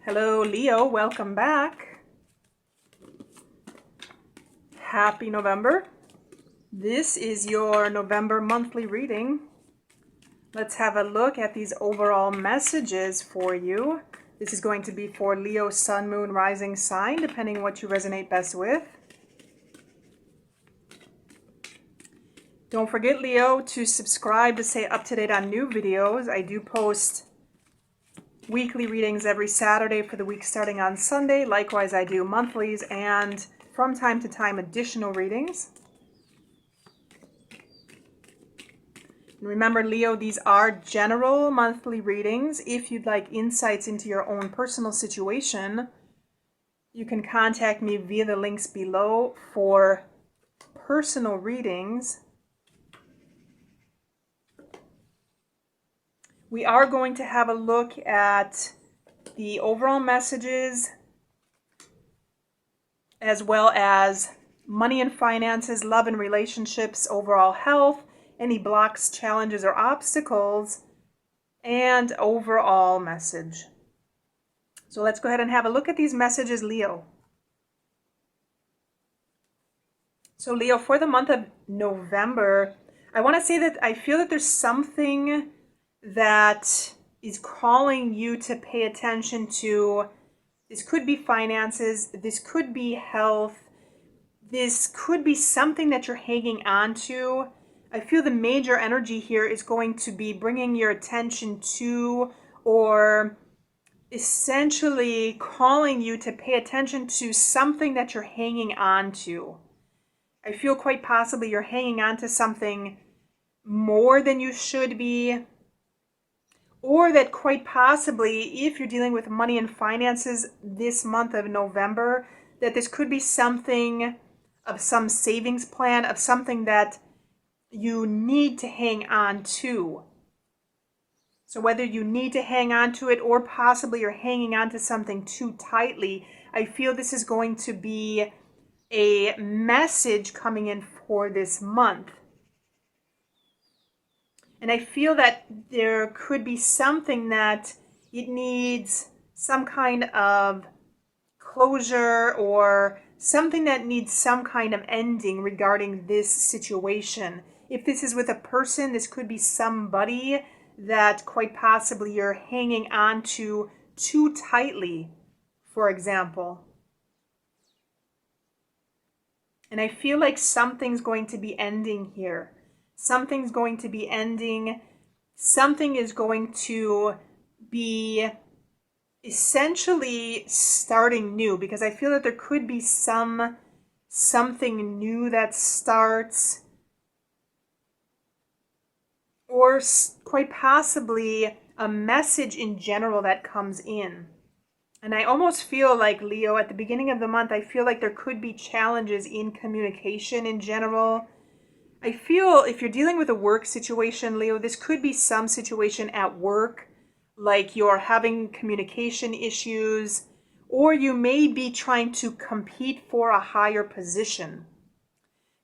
Hello, Leo. Welcome back. Happy November. This is your November monthly reading. Let's have a look at these overall messages for you. This is going to be for Leo, Sun, Moon, Rising sign, depending on what you resonate best with. Don't forget, Leo, to subscribe to stay up to date on new videos. I do post weekly readings every Saturday for the week starting on Sunday. Likewise, I do monthlies and from time to time additional readings. And remember, Leo, these are general monthly readings. If you'd like insights into your own personal situation, you can contact me via the links below for personal readings. We are going to have a look at the overall messages as well as money and finances, love and relationships, overall health, any blocks, challenges, or obstacles, and overall message. So let's go ahead and have a look at these messages, Leo. So Leo, for the month of November, I want to say that I feel that there's something that is calling you to pay attention to. This could be finances, this could be health, this could be something that you're hanging on to. I feel the major energy here is going to be bringing your attention to, or essentially calling you to pay attention to something that you're hanging on to. I feel quite possibly you're hanging on to something more than you should be. Or that quite possibly, if you're dealing with money and finances this month of November, that this could be something of some savings plan, of something that you need to hang on to. So whether you need to hang on to it or possibly you're hanging on to something too tightly, I feel this is going to be a message coming in for this month. And I feel that there could be something that it needs some kind of closure or something that needs some kind of ending regarding this situation. If this is with a person, this could be somebody that quite possibly you're hanging on to too tightly, for example. And I feel like something's going to be ending here. Something's going to be ending. Something is going to be essentially starting new, because I feel that there could be something new that starts, or quite possibly a message in general that comes in. And I almost feel like, Leo, at the beginning of the month, I feel like there could be challenges in communication in general. I feel if you're dealing with a work situation, Leo, this could be some situation at work, like you're having communication issues, or you may be trying to compete for a higher position.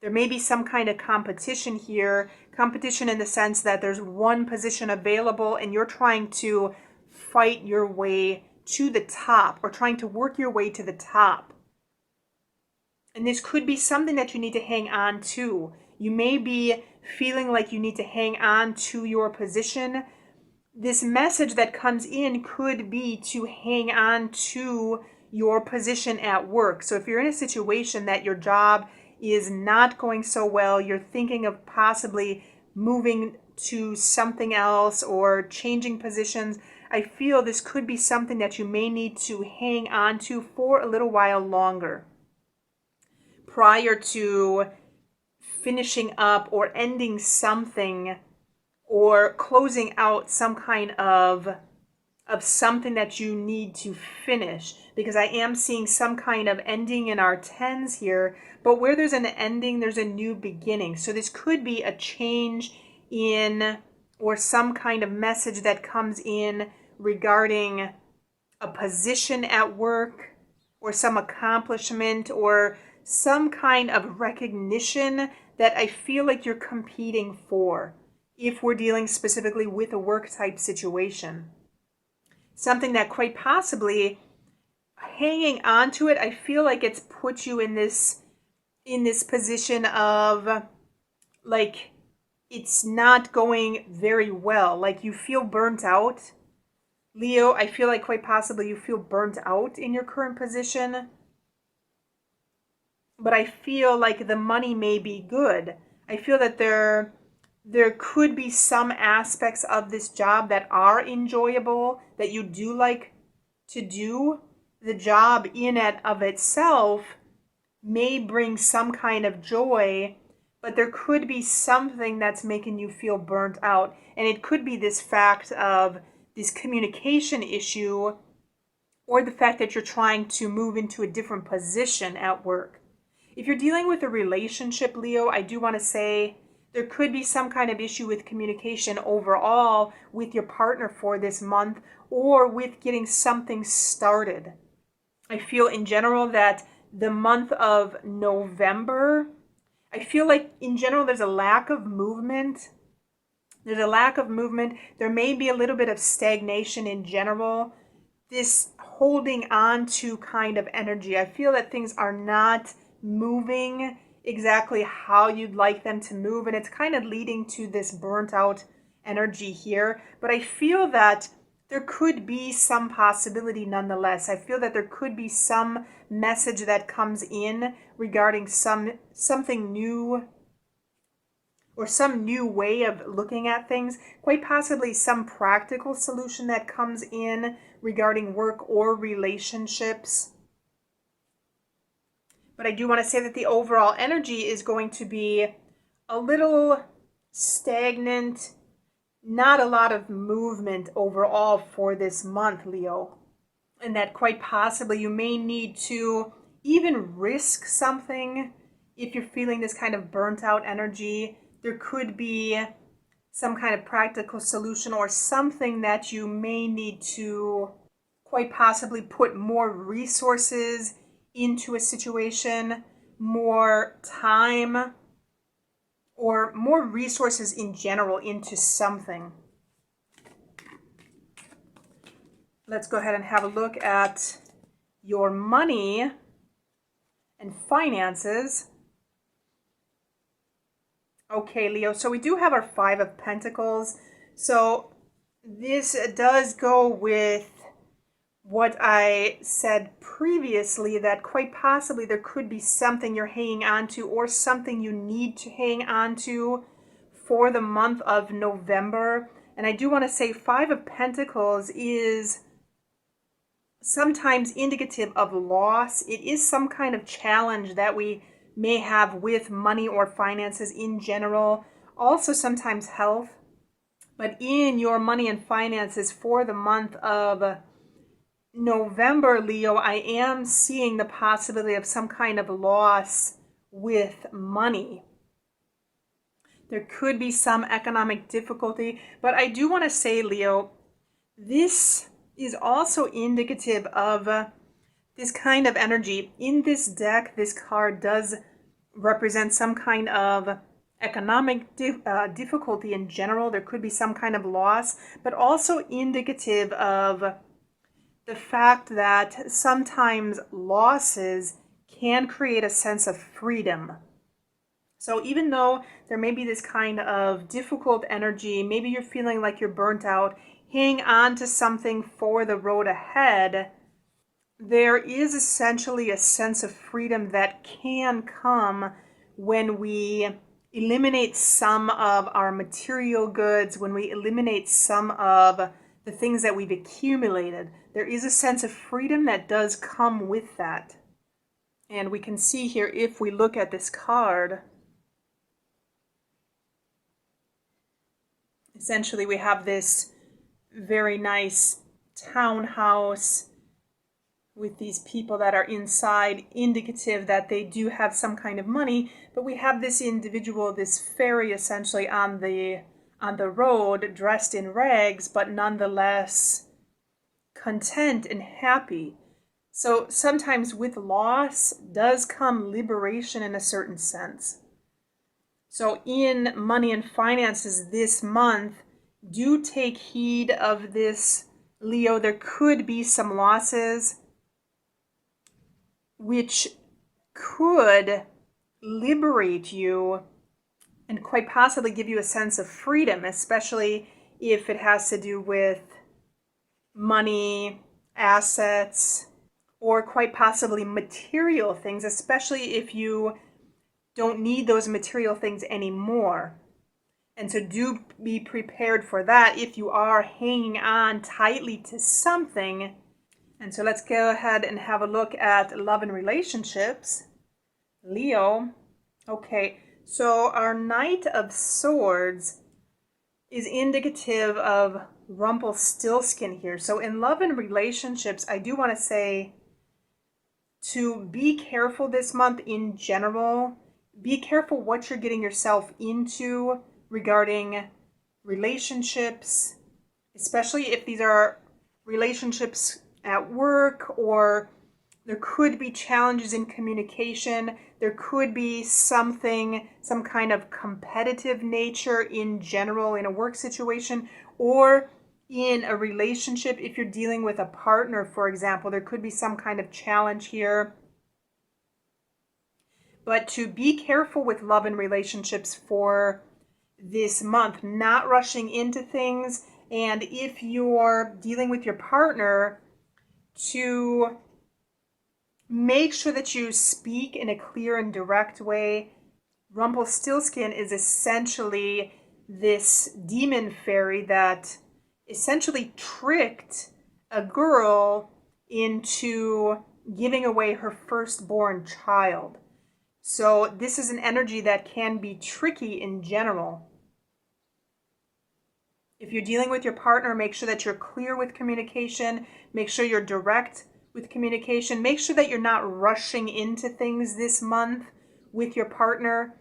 There may be some kind of competition here, competition in the sense that there's one position available and you're trying to fight your way to the top, or trying to work your way to the top. And this could be something that you need to hang on to. You may be feeling like you need to hang on to your position. This message that comes in could be to hang on to your position at work. So if you're in a situation that your job is not going so well, you're thinking of possibly moving to something else or changing positions, I feel this could be something that you may need to hang on to for a little while longer, prior to finishing up or ending something or closing out some kind of something that you need to finish. Because I am seeing some kind of ending in our tens here, but where there's an ending, there's a new beginning. So this could be a change in, or some kind of message that comes in regarding a position at work, or some accomplishment, or some kind of recognition that I feel like you're competing for, if we're dealing specifically with a work type situation. Something that quite possibly hanging on to it, I feel like it's put you in this position of like it's not going very well. Like you feel burnt out. Leo, I feel like quite possibly you feel burnt out in your current position. But I feel like the money may be good. I feel that there could be some aspects of this job that are enjoyable, that you do like to do. The job in and of itself may bring some kind of joy, but there could be something that's making you feel burnt out. And it could be this fact of this communication issue, or the fact that you're trying to move into a different position at work. If you're dealing with a relationship, Leo, I do want to say there could be some kind of issue with communication overall with your partner for this month, or with getting something started. I feel in general that the month of November, I feel like in general there's a lack of movement. There's a lack of movement. There may be a little bit of stagnation in general. This holding on to kind of energy. I feel that things are not moving exactly how you'd like them to move, and it's kind of leading to this burnt out energy here. But I feel that there could be some possibility nonetheless. I feel that there could be some message that comes in regarding something new, or some new way of looking at things, quite possibly some practical solution that comes in regarding work or relationships. But I do want to say that the overall energy is going to be a little stagnant, not a lot of movement overall for this month, Leo. And that quite possibly you may need to even risk something if you're feeling this kind of burnt out energy. There could be some kind of practical solution or something that you may need to quite possibly put more resources into a situation, more time, or more resources in general into something. Let's go ahead and have a look at your money and finances. Okay, Leo, so we do have our Five of Pentacles. So this does go with what I said previously, that quite possibly there could be something you're hanging on to, or something you need to hang on to for the month of November. And I do want to say Five of Pentacles is sometimes indicative of loss. It is some kind of challenge that we may have with money or finances in general. Also sometimes health. But in your money and finances for the month of November, Leo, I am seeing the possibility of some kind of loss with money. There could be some economic difficulty, but I do want to say, Leo, this is also indicative of this kind of energy. In this deck, this card does represent some kind of economic difficulty in general. There could be some kind of loss, but also indicative of the fact that sometimes losses can create a sense of freedom. So even though there may be this kind of difficult energy, maybe you're feeling like you're burnt out, hang on to something for the road ahead, there is essentially a sense of freedom that can come when we eliminate some of our material goods, when we eliminate some of the things that we've accumulated. There is a sense of freedom that does come with that. And we can see here, if we look at this card, essentially we have this very nice townhouse with these people that are inside, indicative that they do have some kind of money. But we have this individual, this fairy essentially on the road, dressed in rags, but nonetheless content and happy. So sometimes with loss does come liberation in a certain sense. So in money and finances this month, do take heed of this, Leo. There could be some losses. which could liberate you and quite possibly give you a sense of freedom, especially if it has to do with money, assets, or quite possibly material things, especially if you don't need those material things anymore. And so do be prepared for that if you are hanging on tightly to something. And so let's go ahead and have a look at love and relationships. Leo. Okay, so our Knight of Swords is indicative of Rumpelstiltskin here. So in love and relationships, I do want to say to be careful this month in general. Be careful what you're getting yourself into regarding relationships, especially if these are relationships at work, or there could be challenges in communication. There could be some kind of competitive nature in general in a work situation, or in a relationship. If you're dealing with a partner, for example, there could be some kind of challenge here. But to be careful with love and relationships for this month, not rushing into things. And if you're dealing with your partner, to make sure that you speak in a clear and direct way. Rumpelstiltskin is essentially this demon fairy that essentially tricked a girl into giving away her firstborn child. So this is an energy that can be tricky in general. If you're dealing with your partner, make sure that you're clear with communication. Make sure you're direct with communication. Make sure that you're not rushing into things this month with your partner.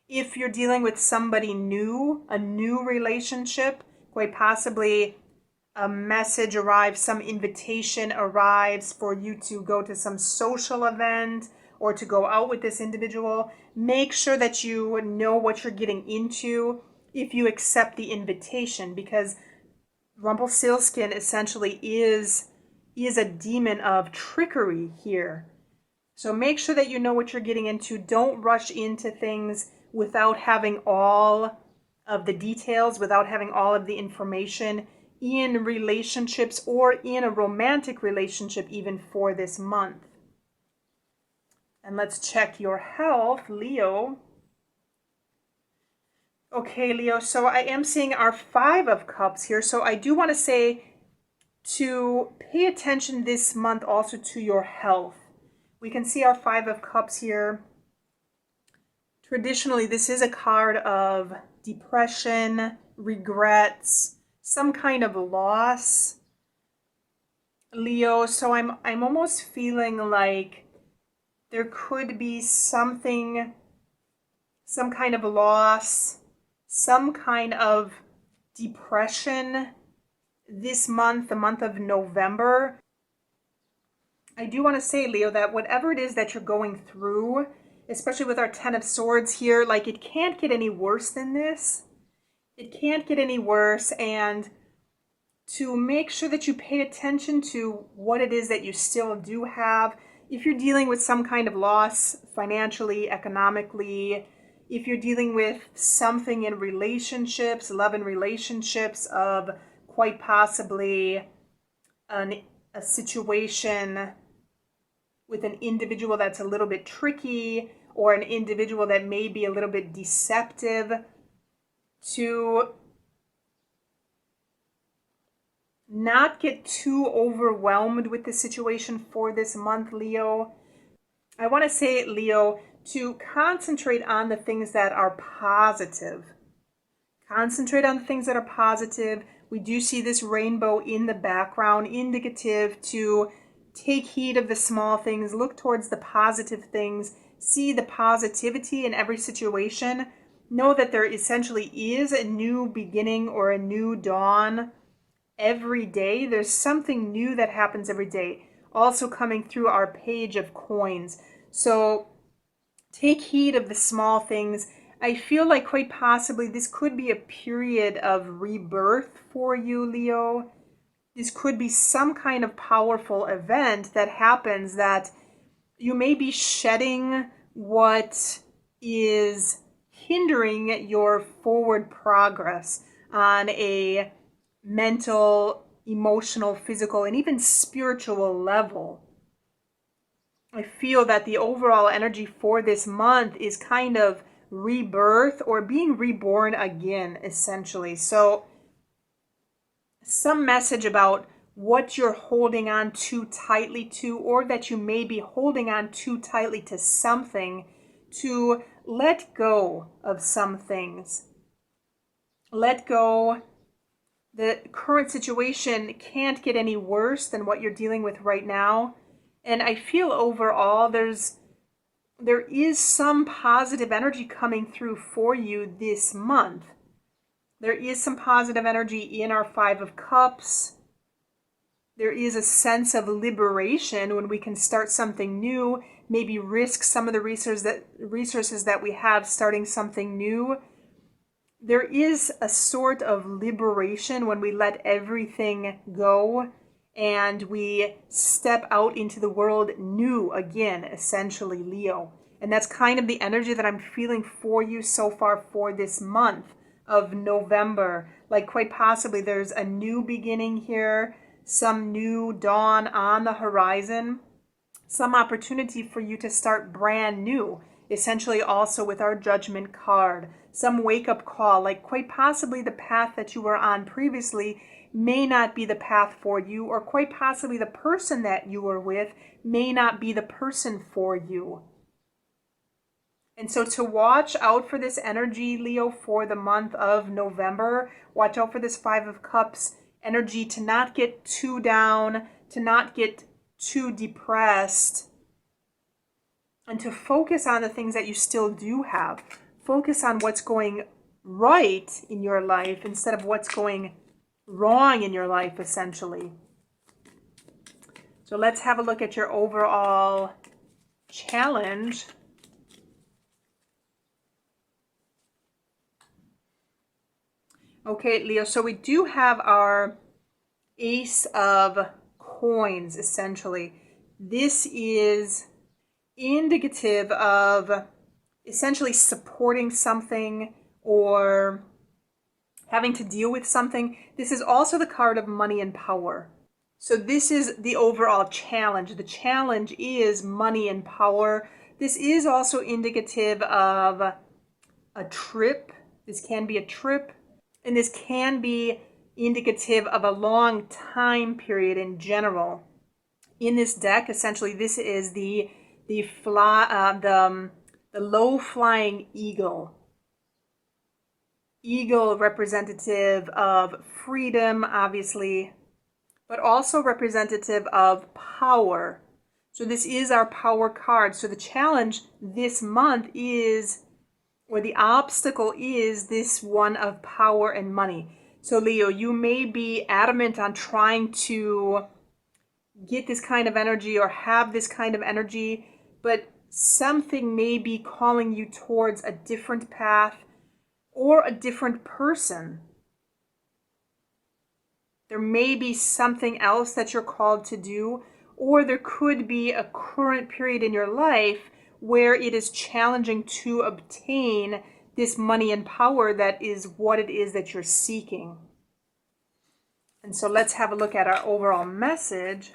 If you're dealing with somebody new, a new relationship, quite possibly a message arrives, some invitation arrives for you to go to some social event or to go out with this individual. Make sure that you know what you're getting into if you accept the invitation, because Rumpelstiltskin essentially is a demon of trickery here. So make sure that you know what you're getting into. Don't rush into things without having all of the details, without having all of the information in relationships or in a romantic relationship even for this month. And let's check your health, Leo. Okay, Leo, so I am seeing our Five of Cups here. So I do want to say to pay attention this month also to your health. We can see our Five of Cups here. Traditionally, this is a card of depression, regrets, some kind of loss, Leo. So I'm almost feeling like there could be something, some kind of loss, some kind of depression this month, the month of November. I do want to say, Leo, that whatever it is that you're going through, especially with our Ten of Swords here, like it can't get any worse than this. It can't get any worse. And to make sure that you pay attention to what it is that you still do have. If you're dealing with some kind of loss financially, economically, if you're dealing with something in relationships, love and relationships, of quite possibly a situation with an individual that's a little bit tricky, or an individual that may be a little bit deceptive, to not get too overwhelmed with the situation for this month, Leo. I want to say, Leo, to concentrate on the things that are positive. Concentrate on the things that are positive. We do see this rainbow in the background, indicative to take heed of the small things, look towards the positive things, see the positivity in every situation. Know that there essentially is a new beginning or a new dawn every day. There's something new that happens every day. Also coming through our Page of Coins. So take heed of the small things. I feel like quite possibly this could be a period of rebirth for you, Leo. This could be some kind of powerful event that happens that You may be shedding what is hindering your forward progress on a mental, emotional, physical, and even spiritual level. I feel that the overall energy for this month is kind of rebirth or being reborn again, essentially. So some message about what you're holding on too tightly to, or that you may be holding on too tightly to something, to let go of some things. Let go. The current situation can't get any worse than what you're dealing with right now. And I feel overall there is some positive energy coming through for you this month. There is some positive energy in our Five of Cups. There is a sense of liberation when we can start something new, maybe risk some of the resources that we have starting something new. There is a sort of liberation when we let everything go and we step out into the world new again, essentially, Leo. And that's kind of the energy that I'm feeling for you so far for this month of November. Like quite possibly there's a new beginning here, some new dawn on the horizon, some opportunity for you to start brand new, essentially also with our Judgment card. Some wake-up call, like quite possibly the path that you were on previously may not be the path for you, or quite possibly the person that you were with may not be the person for you. And so to watch out for this energy, Leo, for the month of November, watch out for this Five of Cups energy, to not get too down, to not get too depressed, and to focus on the things that you still do have. Focus on what's going right in your life instead of what's going wrong in your life, essentially. So let's have a look at your overall challenge. Okay, Leo, so we do have our Ace of Coins, essentially. This is indicative of essentially supporting something or having to deal with something. This is also the card of money and power. So this is the overall challenge. The challenge is money and power. This is also indicative of a trip. This can be a trip, and this can be indicative of a long time period in general. In this deck, essentially, this is the low-flying eagle. Eagle representative of freedom, obviously, but also representative of power. So this is our power card. So the challenge this month is, or the obstacle is, this one of power and money. So Leo, you may be adamant on trying to get this kind of energy or have this kind of energy, but something may be calling you towards a different path or a different person. There may be something else that you're called to do, or there could be a current period in your life where it is challenging to obtain this money and power that is what it is that you're seeking. And so let's have a look at our overall message.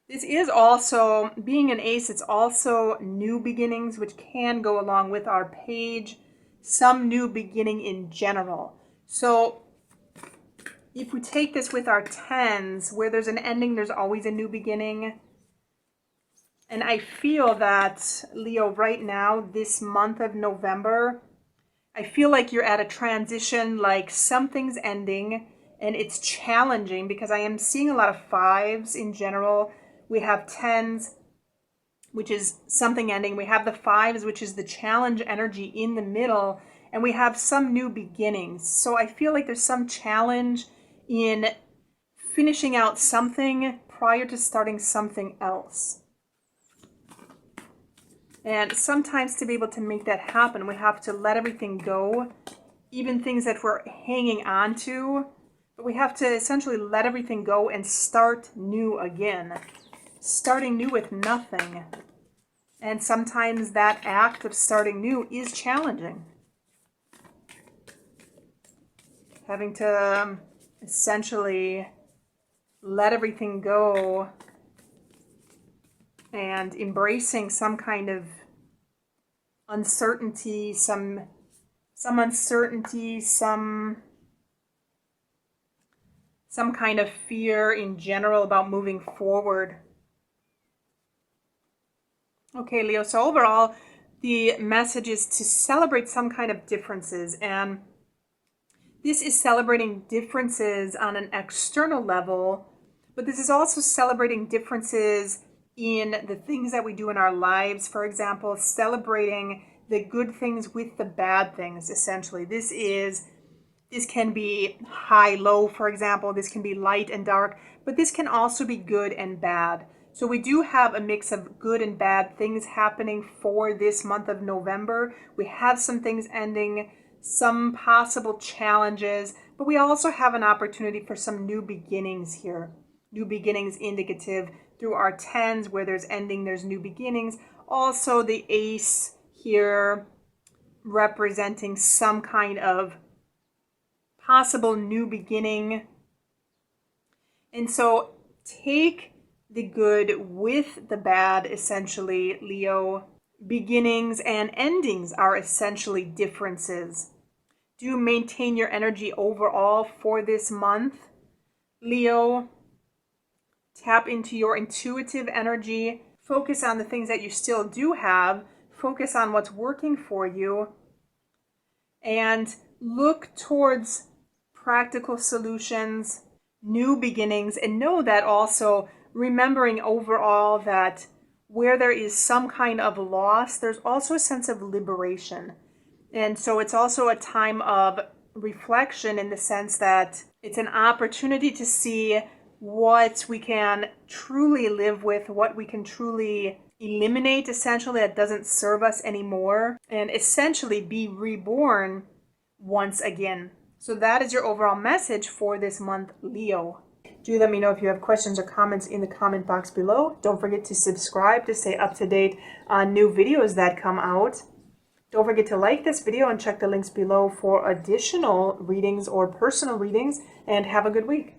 This is also, being an ace, it's also new beginnings, which can go along with our page. Some new beginning in general. So if we take this with our tens, where there's an ending, there's always a new beginning. And I feel that, Leo, right now, this month of November, I feel like you're at a transition, like something's ending and it's challenging, because I am seeing a lot of fives in general. We have tens, which is something ending. We have the fives, which is the challenge energy in the middle. And we have some new beginnings. So I feel like there's some challenge in finishing out something prior to starting something else. And sometimes to be able to make that happen, we have to let everything go, even things that we're hanging on to. But we have to essentially let everything go and start new again. Starting new with nothing. And sometimes that act of starting new is challenging. Having to essentially let everything go and embracing some kind of uncertainty, some uncertainty, some kind of fear in general about moving forward. Okay, Leo, so overall, the message is to celebrate some kind of differences, and this is celebrating differences on an external level, but this is also celebrating differences in the things that we do in our lives. For example, celebrating the good things with the bad things, essentially. This can be high-low, for example. This can be light and dark, but this can also be good and bad. So we do have a mix of good and bad things happening for this month of November. We have some things ending, some possible challenges, but we also have an opportunity for some new beginnings here. New beginnings indicative through our tens, where there's ending, there's new beginnings. Also the ace here representing some kind of possible new beginning. And so take the good with the bad, essentially, Leo. Beginnings and endings are essentially differences. Do maintain your energy overall for this month, Leo. Tap into your intuitive energy. Focus on the things that you still do have. Focus on what's working for you. And look towards practical solutions, new beginnings, and know that also remembering overall that where there is some kind of loss, there's also a sense of liberation. And so it's also a time of reflection in the sense that it's an opportunity to see what we can truly live with, what we can truly eliminate, essentially, that doesn't serve us anymore, and essentially be reborn once again. So that is your overall message for this month, Leo. Do let me know if you have questions or comments in the comment box below. Don't forget to subscribe to stay up to date on new videos that come out. Don't forget to like this video and check the links below for additional readings or personal readings, and have a good week.